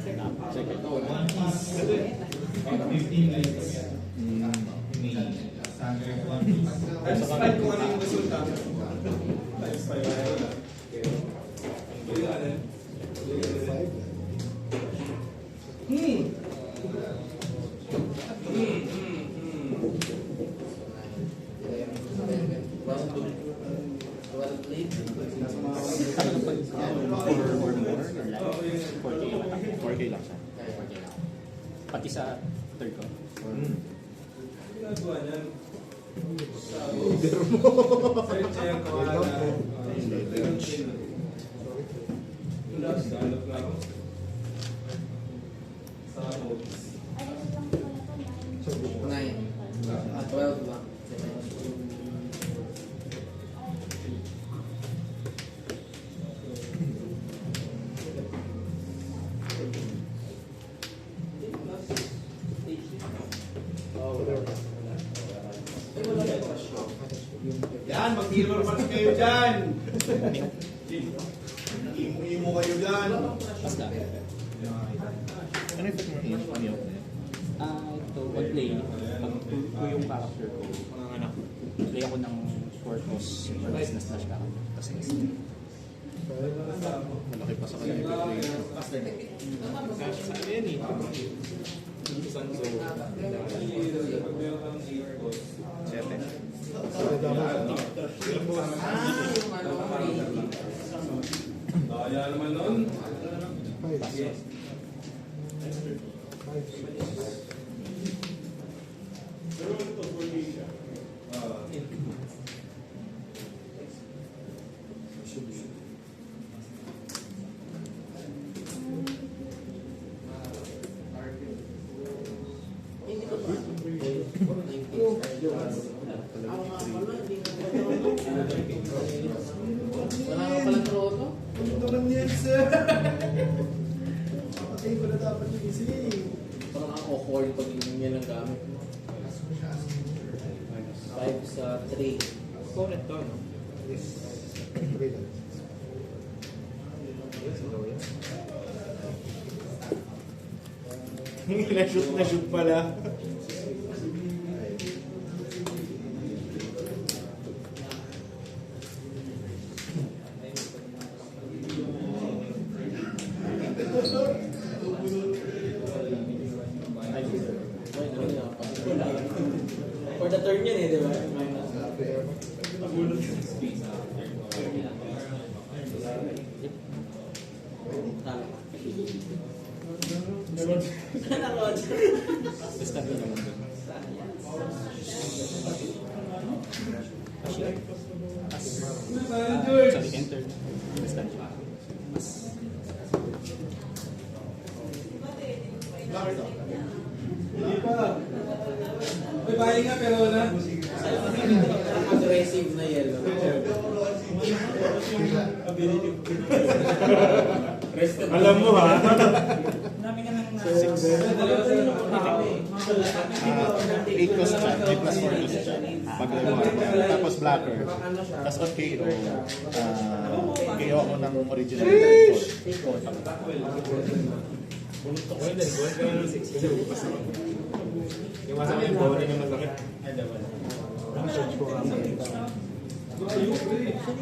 Second. 15 minutes. Times 5 kung ano yung resulta. Times 4K lang siya. Pati sa third ko. ginagawa niyan. Search yan, kawala. Galap na ako. Sa box. 9. 12 ba? Yan, mag-mirror match kayo dyan. Imo kayo dyan. Basta. Ano yung mo in? Ano yung Ito, pag-play, pag ko yung character ko, play ako ng Fortos or business slash character. Kasi malaki pa sa kanila? sa yan eh. Kaya naman nun. Wala ka palang troto? Ano naman yan, sir? Patayin ko na dapat yung isi. Parang ang awkward pag yan ang gamit mo. 5 sa 3. Correct to, no? Na-shoot pala. For the turn yun eh, di ba? Basta ko naman doon. Sorry, enter. Basta siya. Hindi pa. May bahay nga pero wala. Aggressive na yellow. Alam mo ha? Eight ko sa chat, 8 plus 4 ko sa chat. Tapos blacker. Tapos on KO, KO ako ng original Iwasan yung bawal na masakit.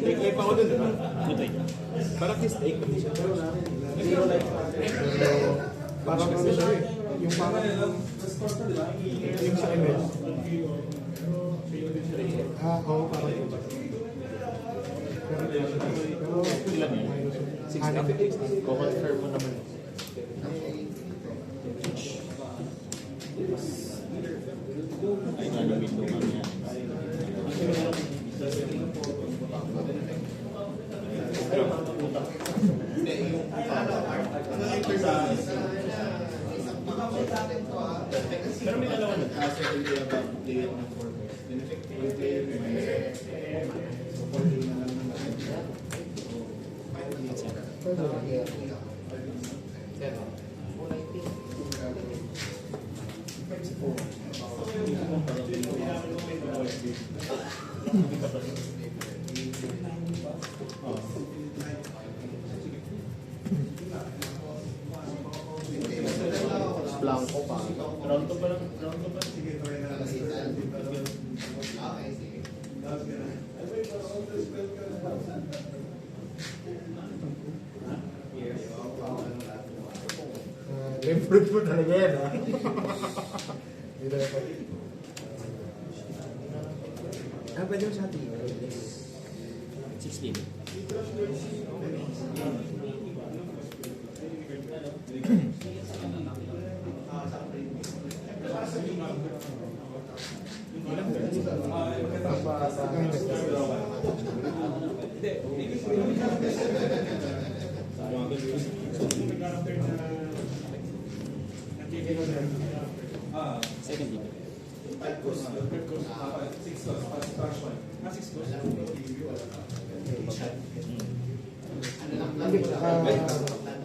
Take pa ako dun, diba? Good idea. Parang kiss take. Parang ano siya eh. Yung parang yung sa MS. Oo, parang yun. Pero Ilan yun? 6 Ko-confirm mo naman. Ay, gagawin ko mamaya. Pero may dalawa na. Second day about day ng purpose. blanco pa. Round 2 pa lang. Sige, try na. Okay, sige. Lymph node mo talaga yan, ha? Hindi na pa. Pwede mo sa atin. 16. Second team.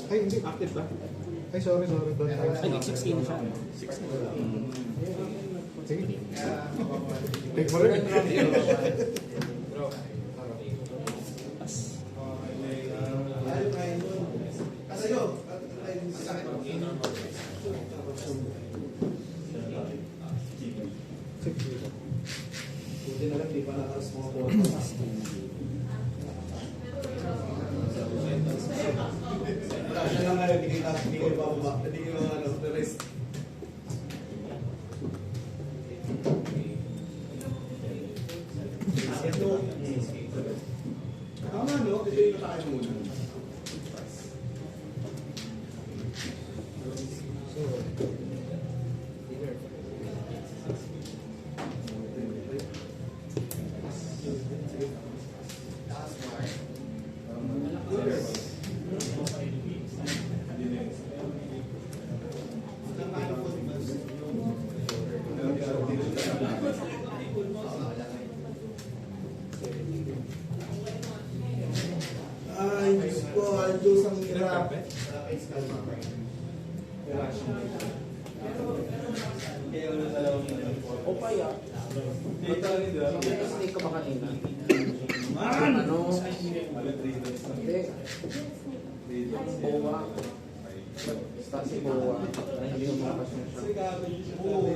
Ay, hindi. Active ba? Ay, sorry. Don't Ay, 16 siya. Sige. Take mo rin. Pass. Kasayo. Buti na lang, di pa nakaras mga bola. Siya lang nga, hindi kayo bababa. Hindi kayo ano, the rest. Tama, no? Ito yung natake mo muna. Ay, Diyos ko, Diyos ang hirap. O pa ya. Snake ka ba kanina? Ano? Hindi. Boa. Basta si Boa. Hindi yung mga kasyon siya. Oo,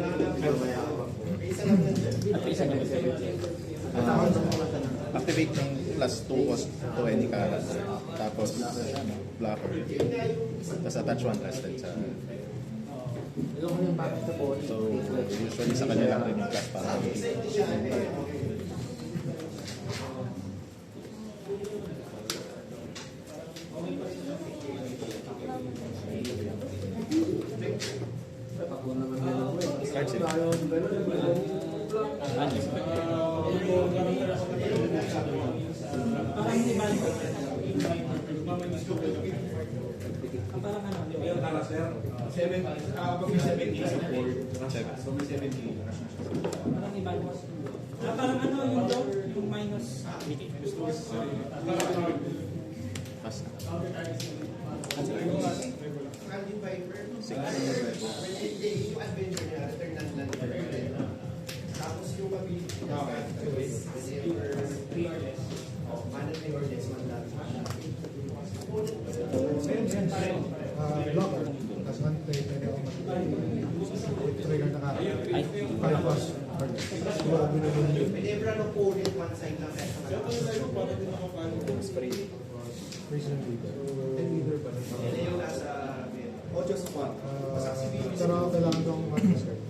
isa lang yan dyan. At isa na Activate ng plus 2 cost to any character. Tapos, blocker. Tapos attach 1 rested sa... Alam ko yung bakit sa body. So, usually sa kanya lang rin yung class para Ako naman ganun. Start sila. Parang ano yung daw, yung minus. Pass. Candy Viper. Yung adventure niya, return ng land. Tapos yung ability niya, manatee or less man lang. Blocker. Tapos anti, pwede ako trigger na character. Ay, 5 plus. Siguro binubun yun. Whenever an opponent one side lang sa Prison leader. And leader pa rin. yan yung nasa Ocho Squad. Masak si Bibi. Pero kailangan kong mag-discard.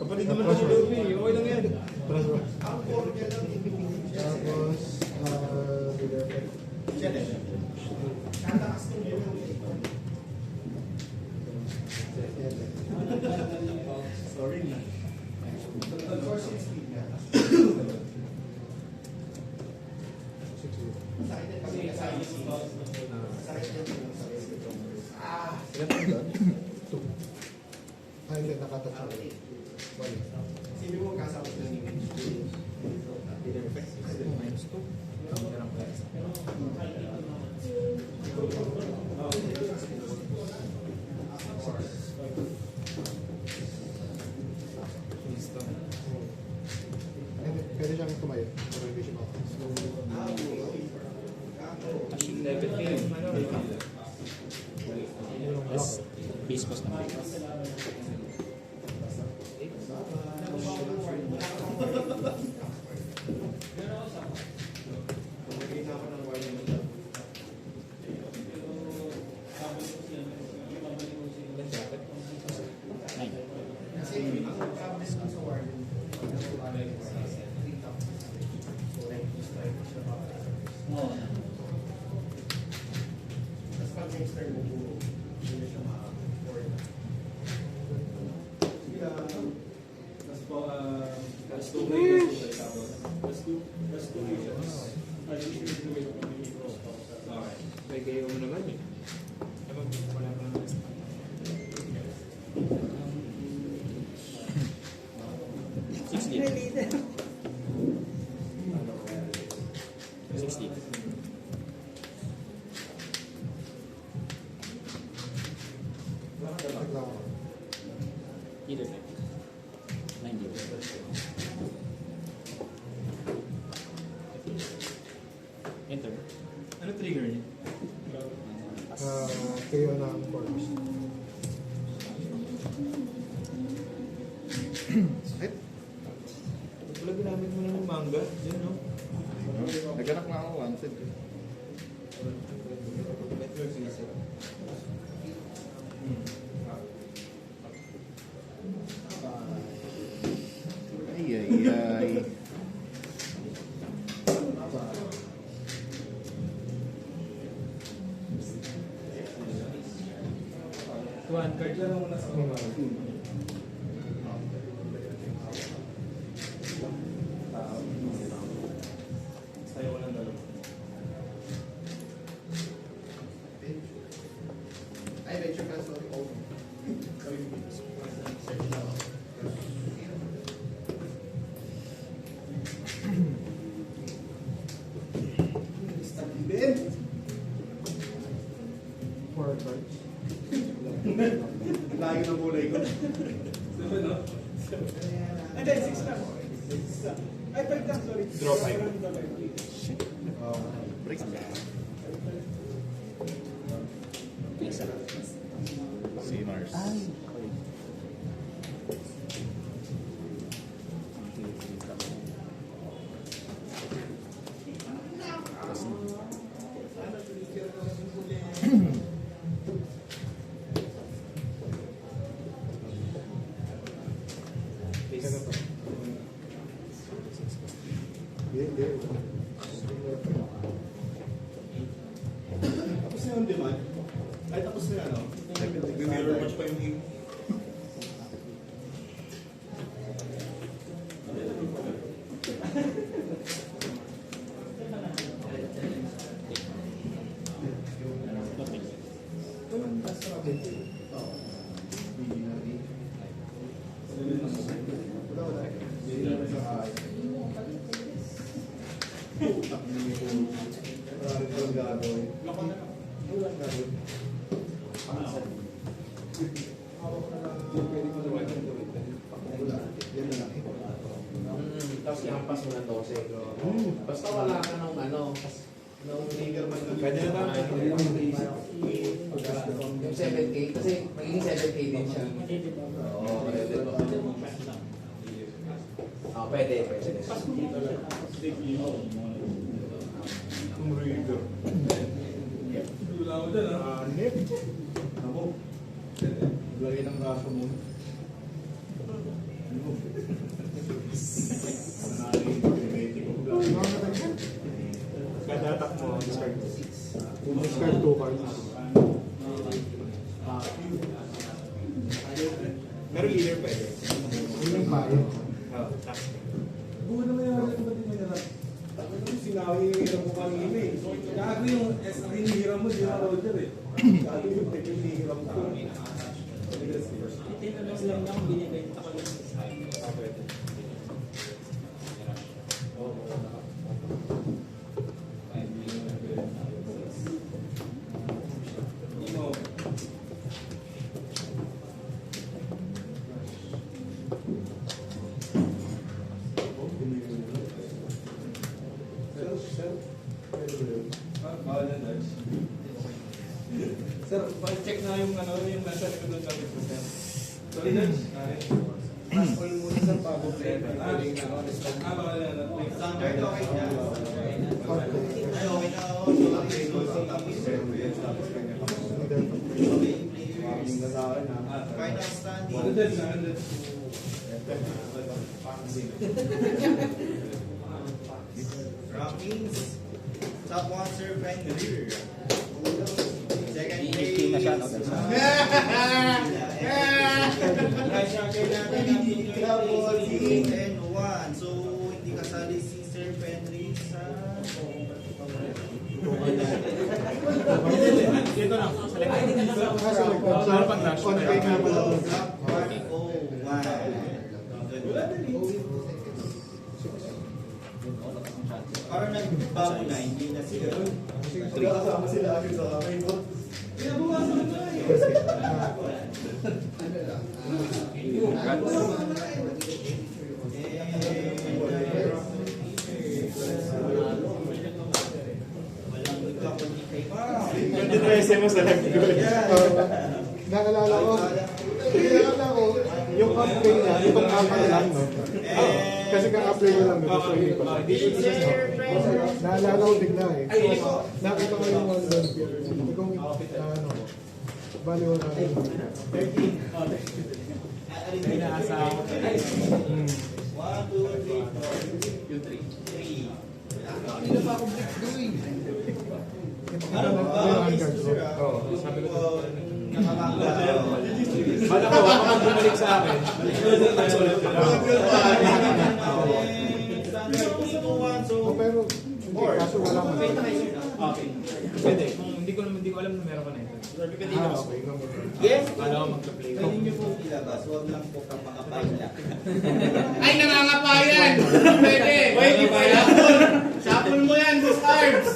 Kapatid naman ako doon eh. Okay lang yan. Plus 1. Ang core niya lang. Tapos, leader pa. Yan eh. Tatakas mo yun. Sorry na. Force and speed niya. Sakit din pag kasama si sakit din yung sa Ilan pa doon? 2. Hindi, nakatouch ako. 1. Sino mo kasama sa Pwede siyang tumayo. Pero hindi siya makakas. Tapos pag next turn mo, hindi na siya ma-forward. Tapos po, plus 2 play, tapos plus 2 missions. Okay. May kayo mo naman eh. Wala pa naman. 60. 60. Either 90. Enter. Ano trigger niya? Kayo na ang corpse. Wala ginamit mo na ng manga. Yan no? Naghanap nga ako wanted. Ay, ay, ay. One card lang muna sa mga. Tayo ko ng dalawa. Ay, venture cancel. Oh. Four cards. Lagi ng kulay ko. Seven, no? And then 6 lang. Ay, 5 lang, sorry. Draw five. Break na. Isa. Si Mars. Tapos na yung demand. Ay, tapos na ano. Nag-mirror match pa yung Tapos ihampas mo ng 12. Basta wala ka nung ano. Nung Pwede na ba? yung 7K. Kasi magiging 7K din siya. Oo, pwede ba? Pwede. Kumrigo. Wala mo dyan, ha? Hanip. Ako. Lagay ng braso mo. Kada attack mo, discard. Discard 2 cards. Meron leader pwede. Yun yung payo. Buwan naman yung mga kapatid mo nila. Sinawi yung hiram mo kanina eh. Gago yung SR hinihiram mo, di na Roger eh. Gago yung tech yung hinihiram ko. Itinanong lang lang, binibenta ko lang. Pwede. Imo. Bawal na Dodge. Sir, check na yung ano, yung nasa likod ng gamit mo, sir. Sorry, Dodge. Last call muna, sir, bago play. Bawal na. Standard, okay na. Ay, okay na ako. Final standing. Ano din, ano din. Rankings. Top 1, Sir Fenrir. Second place. King na siya, no? That's Double 8 and 1. So, hindi kasali si Sir Fenrir sa... Dito lang. Parang nagbago na, hindi na sila. Kasama sila agad sa akin. Pinabukasan mo na eh. Hindi na SM mo sa Naalala ko, yung upgrade niya, itong apat lang, no? Kasi kang-upgrade ko lang, no? So, hindi ko. Naalala ko bigla eh. Nakita ko yung one doon. Hindi kong, ano, bali wala na yun. 1, 2, 3, 4. Yung 3. Hindi na pa ako break doing. Ano ba? Sabi ko, nakakangga. Bala ko, baka bumalik sa akin. Oh, pero, hindi, kaso wala man. Okay. Pwede. Kung hindi ko alam na meron ka na ito. Okay. Yes, Kala ko magka-play ka. pwede niyo po ilabas. Huwag lang po kang makapagla. Ay, nangangapayan! Pwede! Pwede ba yan? Sapon mo yan, Boss Arms!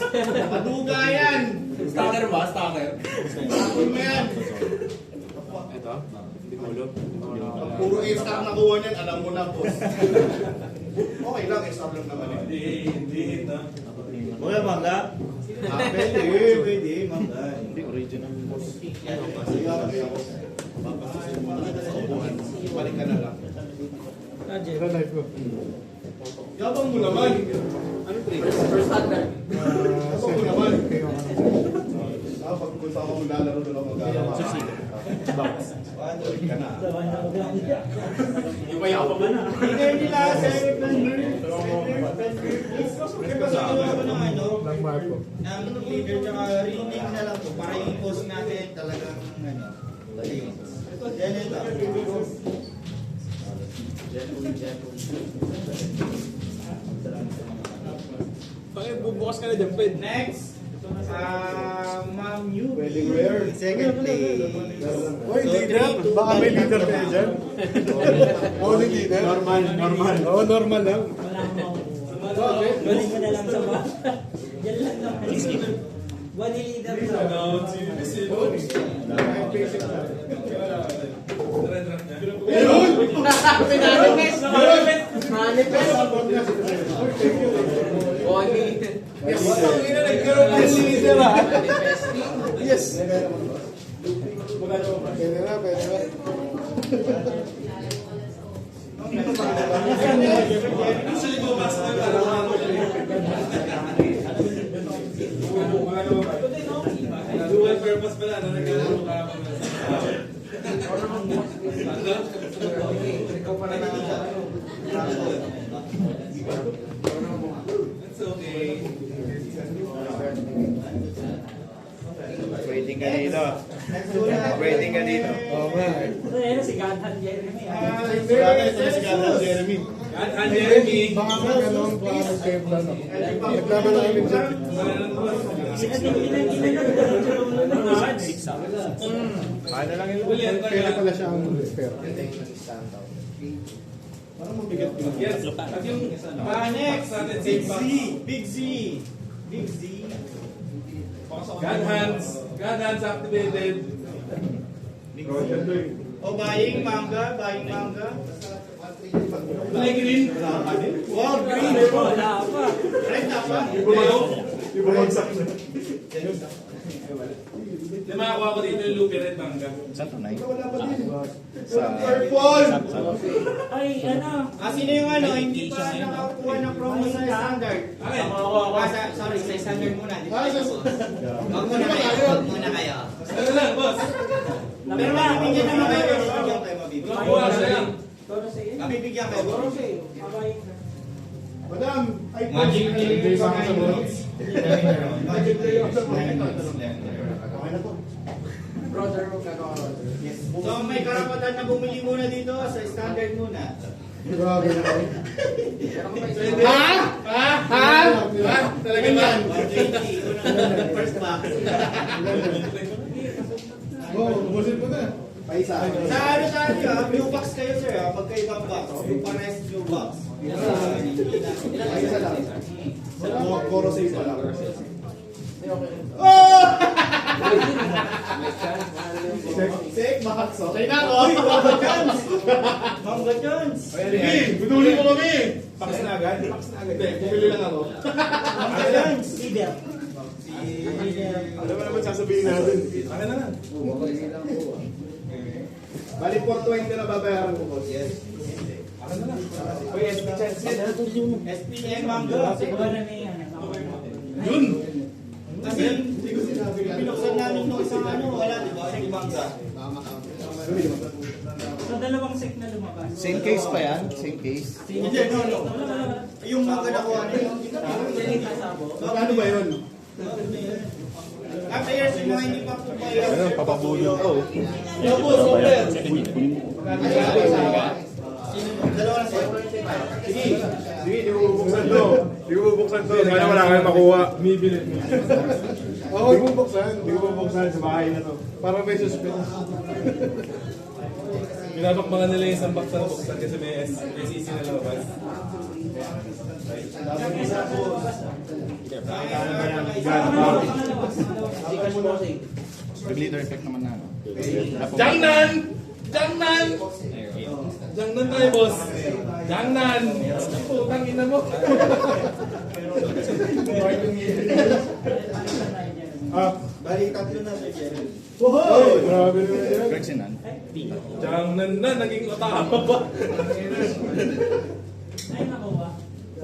Maduga yan! Starter ba? Starter? Sapon mo yan! Ito? Hindi ko ulo. Puro A-star na kuha niyan, alam mo na, boss. Okay lang, A-star lang naman eh. Hindi na. Wala mangga? Pwede, pwede, mangga. Hindi, original boss. Balik ka na lang. Pero live ko. Yabang mo naman. Ano trade? First standard. Yabang mo naman. Kayo ka naman. Pag kung saan ako maglalaro doon ako maglalaro. Ulit ka na. Yung kaya pa ba na? Leader nila, Sir Fenrir. Please, ipasagawa ko ng ano, Lang Marco. ng leader tsaka rename na lang po para yung post natin talagang ano, links. Yan ito. Bakit bubukas ka na dyan, Ped? Next, Ma'am Yubi. Wedding wear. Second place. Uy, leader. Baka may leader kayo dyan. Only leader? Normal. Oo, normal lang. Bakit? Balik mo na lang sa ba? Yan lang naman. Bali leader sa Pinanifest! Manifest! Only. Yes, nagkaroon ng leader ah. Yes. Pwede na, pwede na. Dual purpose pala na nagkaroon ka pa It's okay. Waiting ka dito. Waiting ka dito. Oo nga. Ito yan, si Godhan Jeremy. Jeremy. At Jeremy. Baka magano'n, baka mag-game plan ako. Naglaban na kami dyan. Paano lang yun? Pera pala siya ang pera. Parang mabigat yun. Yes. At yung Next, Big Z. Big Z. Big Z. God hands activated. O buying manga, buying manga. Kulay green. Wow, green. Wala pa. Red na pa. Ibumagsak na. Yung makakuha ko dito yung Lupi Red Manga. Saan to, Nay? Wala pa din. Sa... Purple! Ay, ano? Sino yung ano, hindi pa nakakuha ng promo sa standard? Akin. Sorry, sa standard muna. Wag muna kayo. Wag muna kayo. Ano lang, boss? Pero mabibigyan naman kayo. Mabibigyan kayo, mabibigyan. Makuha ka lang. Toro sa iyo. Mabibigyan kayo. Toro sa iyo. Abay. Madam, ay Magic King. Budget ko yung So may karapatan na bumili muna dito sa standard muna. Grabe na kayo. Talaga ba? 120. Unang first box. Ubusin mo na. paisa. Sa ano sa atin blue box kayo sir magkaibang box. Yung pares blue box. Paisa lang. Koro sa isa lang. Oh! Sek, makakso. Say na ko. Mangga chance. Mangga chance. Buduli mo kami. Pakas na agad? Pakas na agad. Bumili lang ako. Mangga chance. Leader. Ano ba naman sasabihin natin? Akin na lang. Bali 420 na babayaran ko, boss. Yes. Akin na lang. Uy, SP chance. SPN mangga. Siguro na may Yun. Kasi binuksan namin nung isang ano, wala di ba? Yung mangga. So dalawang sec na lumabas. Same case pa yan? Same case? Hindi, no. Yung mangga na kuha na yun. Magkano ba yun? After years, yung mga hindi pa po kayo. Ano, papabulong ko. Dalawa na sir. Sige. Sige, di mo bubuksan to. Di mo bubuksan to. Sana wala kayong makuha. Bibilit mo. Oo, di mo bubuksan. Di mo bubuksan sa bahay na to. Para may suspense. Binabakbakan nila yung isang box na buksan kasi may SEC na lumabas. Rebleeder effect naman na. Ano? Jangnan! Jangnan! Jangnan tayo, boss! Jangnan! Putang ina mo! Bali, tatlo na sir Jerry. Grabe naman yan. Greg Sinan. Jangnan na, naging otama ba? Ay, nakuha.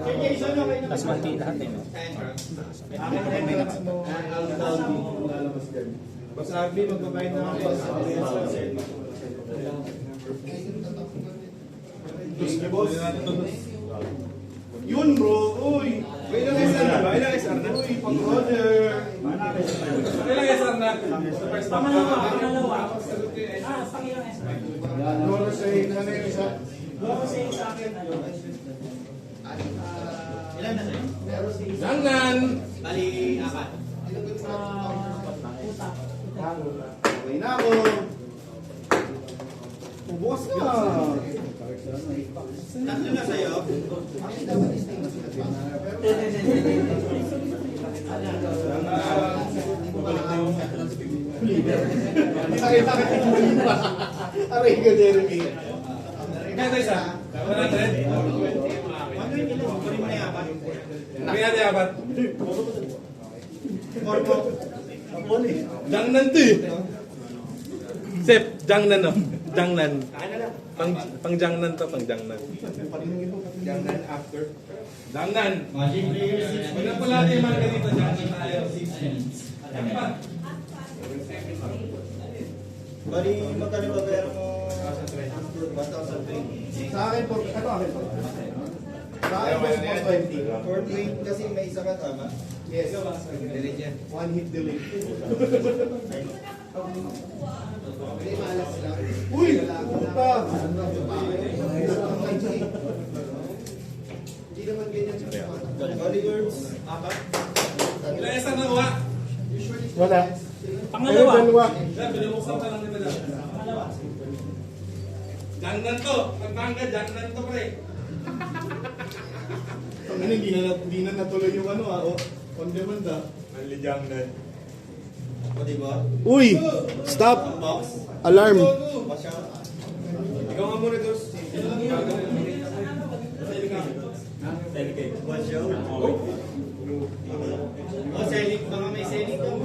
Sir Jason, okay na. Last month lahat eh, no? Basta Agli, magbabayad na ako. Yun bro, uy! May ilang SR na ba? Ilang SR na? Uy, pang-order! Kailang SR na? Pangalawa. Pangilang S. Loro sa ano yung isa? Loro sa isa akin, ano? Ilan na sir? Jangnan! Bali, apat. Utak. Okay na ako! Bukas ka! Tatlo na sa'yo. Nakita ka yung aray ko, Jeremy. Kaya tayo isa? 100? Ano yung ilan? Kunin mo na yung apat. Kaya tayo apat? Corpo. Jangnan to eh! Sep, Jangnan no? Jangnan. Pang Jangnan to, pang Jangnan. Jangnan after. Jangnan! Magic player 6 Wala pala yung mga ganito, Jangnan tayo. Ano pa? Bali, magkano ba bayaran mo? 1,020. Sa akin, ito akin po. Sa akin, 420. 420 kasi may isa ka tama. Yes. Delete yan. One hit delete. Hindi malas lang. Uy! Puta! Hindi naman ganyan sa Bali, girls. Apat. Ilang isa na kuha? Wala. Pangalawa. Dalawa. Yan, binubuksan pa lang nila dyan. Pangalawa. Jangnan to! Pagmangga, Jangnan to pre! Ano, hindi na natuloy yung ano on demand Manli Jangnan. O, diba? Uy! Stop! Box. Alarm! Watch out. Ikaw nga muna, Dos. Watch out. O, selling. Baka may selling ka mo.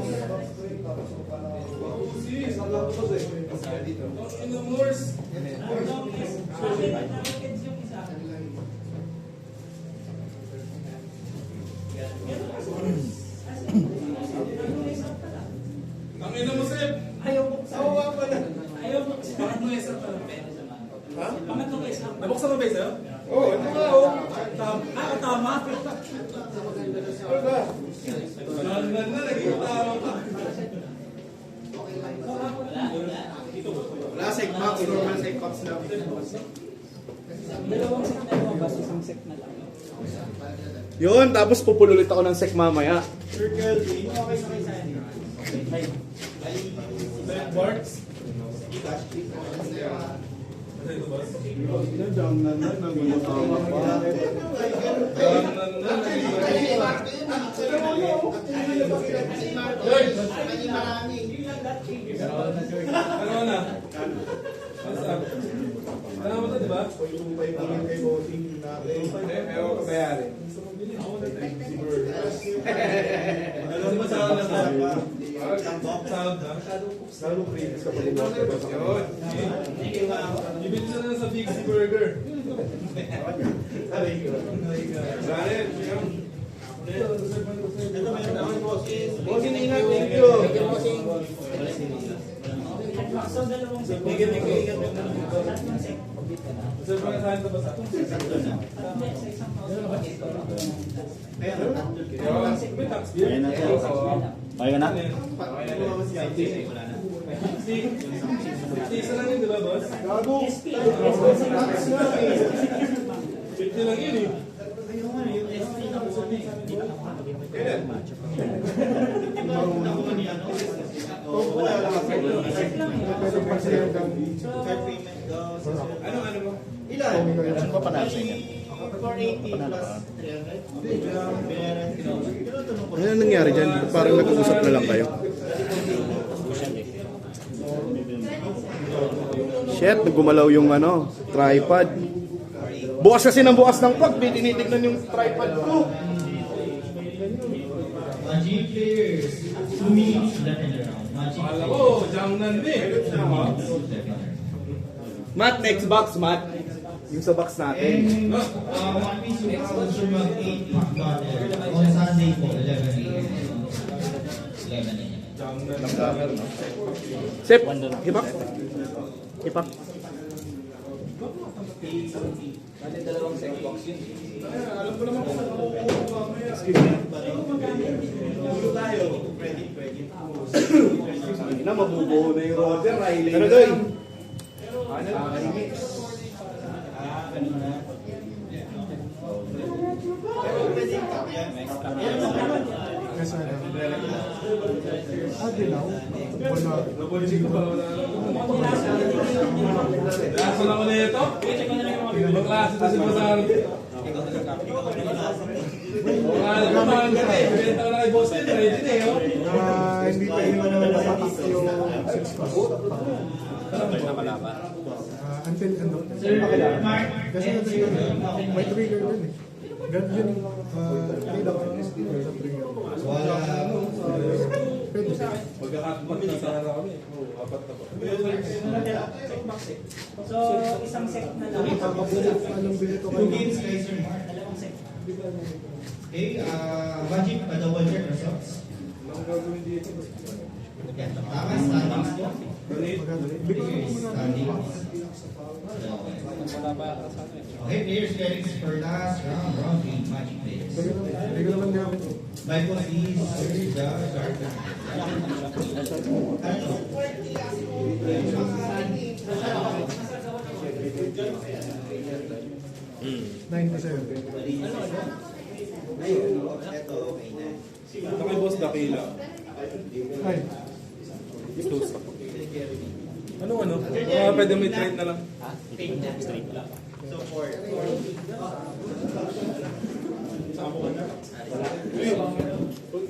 Ang ina mo, Sep! Ayaw buksan. Ayaw buksan. Pangatlong isa pa lang. Ha? Pangatlong isa. Nabuksan mo ba isa? Oo, ito nga oh. Tama. Ano ba? Wala, Segmax, normal Segmax lang. Dalawang set na lumabas, isang set na lang. Yun, tapos pupululit ako ng Sek mamaya. Circle, okay sa kayo Barks? Ano na? Ano mo to, di ba? Meron ka bayari. Alam mo sa akin na sound na? Lalo previous ka pa rin ako sa kanila. Bibili na lang sa Big C Burger. Janet, Bossing, ingat, thank you. So, dalawang set. Tatlong set. saan pa saan ka ba sa? Hindi, sa isang May tax bill? Ayun na siya. Okay ka na? Isa lang yun, di ba, boss? Gago! 50 lang yun eh. Ano mo? Ano ba panalo sa inyo? 480 plus 300. Ano nangyari dyan? Parang nag-uusap na lang kayo. Shit, nagumalaw yung ano, tripod. Bukas kasi ng bukas ng plug, tinitignan yung tripod ko. Magic players, 2 minutes left in the round. Magic Akala players. ko, Jiangnan din. Matt, next box, Matt. Yung sa box natin. And One Piece will also mag 8 on Sunday po, 11 a.m. 11 a.m. Sip, hipak. Hipak. Na mabubuo na yung order, Riley. Pero doy. Napolisi ko pa. Laso lang ko na ito. Ibang klase ito si Basar. Ano ba man ka eh? Benta ko na kay Boss Ed. Ready na eh. Hindi pa yun napatak yung 6 cost. Until ano? Kasi may trigger din eh. Ganun yun. Trade ako sa trigger. Pwede siya. Magkakatpat na sa harap kami. Apat na pa. So, isang set na lang. Anong bilit ko kayo? Dalawang set. Okay, Magic, double check results. Tama, standings po. Standings. Okay, players getting for last round, round 3, Magic players. Hindi ko naman namin. By boss is the Garden. Ito kay Boss Dakila. Ay, Ano? Pwede may trade na lang.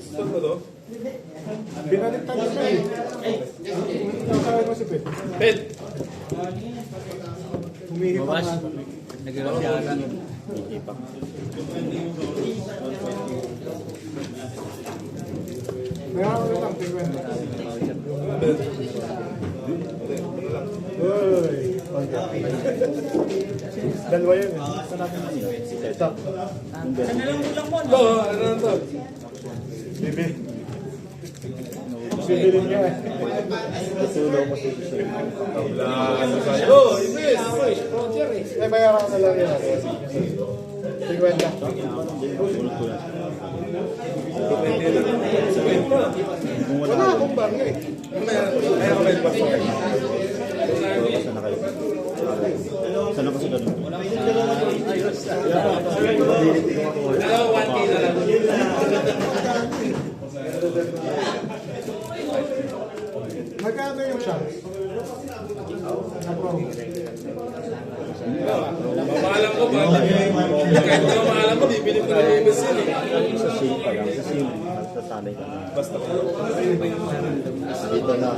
Saan ba to? binaliktad ko eh. Nakakawin mo si Pet. Ped! Humihip ang ano. Mayroon ko lang, tingnan. Uy! Dalawa yun eh. Ito. Ito, ano na to? Bibi. Bibilin niya eh. Oh, Ibis! Eh, bayaran ko na lang yan. 50. Wait pa. Wala akong bangga eh. Kaya ka may pasok. Sana kayo. Sana kasi ganun. Magkano yung chance? Mamahalan ko ba? Kahit na mamahalan ko, bibili ko na yung sin eh. Sa sim pa lang. Sa sim. Sasanay ka na. Basta ko. Dito na.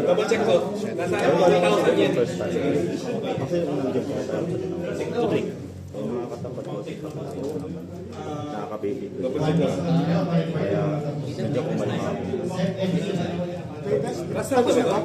Double check ko. Nasa 1,000 yan. First time. Kasi yung unang game ko sa trick. Yung mga katapat ko. Nakaka-baby ko. Kaya hindi ako malimap. Last na ba ito?